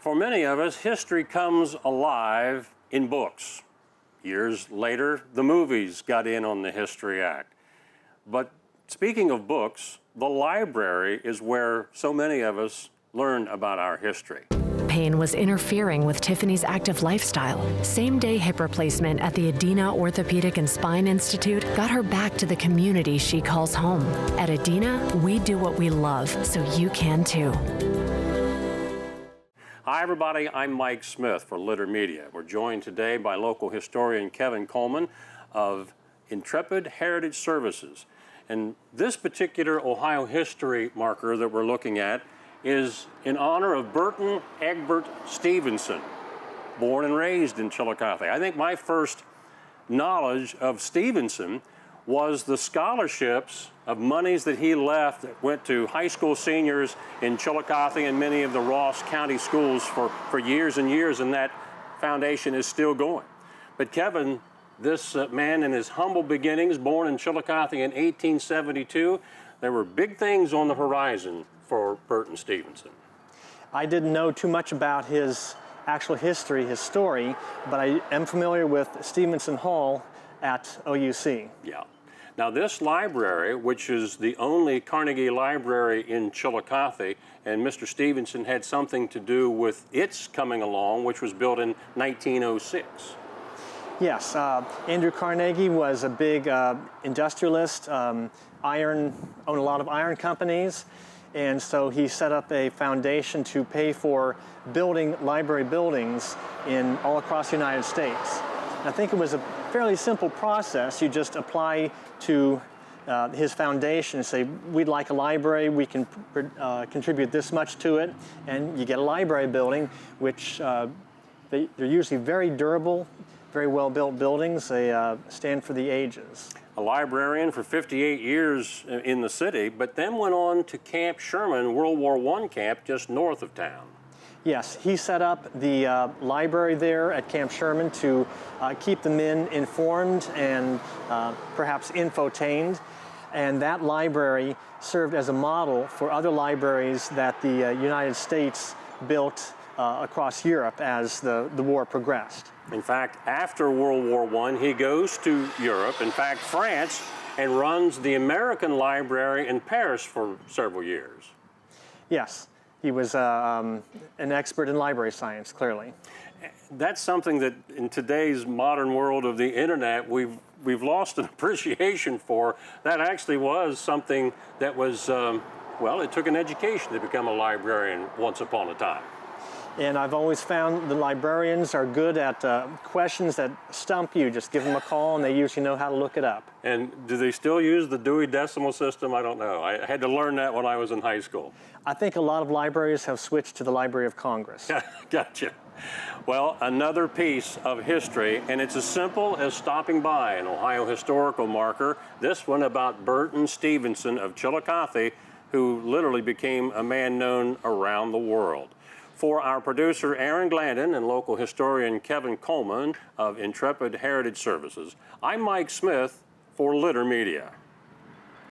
For many of us, history comes alive in books. Years later, the movies got in on the History Act. But speaking of books, the library is where so many of us learn about our history. Pain was interfering with Tiffany's active lifestyle. Same-day hip replacement at the Adina Orthopedic and Spine Institute got her back to the community she calls home. At Adina, we do what we love, so you can too. Hi everybody, I'm Mike Smith for Litter Media. We're joined today by local historian Kevin Coleman of Intrepid Heritage Services. And this particular Ohio history marker that we're looking at is in honor of Burton Egbert Stevenson, born and raised in Chillicothe. I think my first knowledge of Stevenson was the scholarships of monies that he left that went to high school seniors in Chillicothe and many of the Ross County schools for years and years, and that foundation is still going. But Kevin, this man in his humble beginnings, born in Chillicothe in 1872, there were big things on the horizon for Burton Stevenson. I didn't know too much about his actual history, his story, but I am familiar with Stevenson Hall at OUC. Yeah. Now this library, which is the only Carnegie library in Chillicothe, and Mr. Stevenson had something to do with its coming along, which was built in 1906. Yes, Andrew Carnegie was a big industrialist, owned a lot of iron companies, and so he set up a foundation to pay for building library buildings all across the United States. I think it was a fairly simple process. You just apply to his foundation and say, we'd like a library, we can contribute this much to it, and you get a library building, which they're usually very durable, very well-built buildings. They stand for the ages. A librarian for 58 years in the city, but then went on to Camp Sherman, World War I camp just north of town. Yes, he set up the library there at Camp Sherman to keep the men informed and perhaps infotained. And that library served as a model for other libraries that the United States built across Europe as the war progressed. In fact, after World War I, he goes to Europe, in fact, France, and runs the American Library in Paris for several years. Yes. He was an expert in library science, clearly. That's something that in today's modern world of the internet, we've lost an appreciation for. That actually was something that was, well, it took an education to become a librarian once upon a time. And I've always found the librarians are good at questions that stump you. Just give them a call and they usually know how to look it up. And do they still use the Dewey Decimal System? I don't know. I had to learn that when I was in high school. I think a lot of libraries have switched to the Library of Congress. Gotcha. Well, another piece of history, and it's as simple as stopping by an Ohio historical marker, this one about Burton Stevenson of Chillicothe, who literally became a man known around the world. For our producer, Aaron Glandon, and local historian Kevin Coleman of Intrepid Heritage Services, I'm Mike Smith for Litter Media.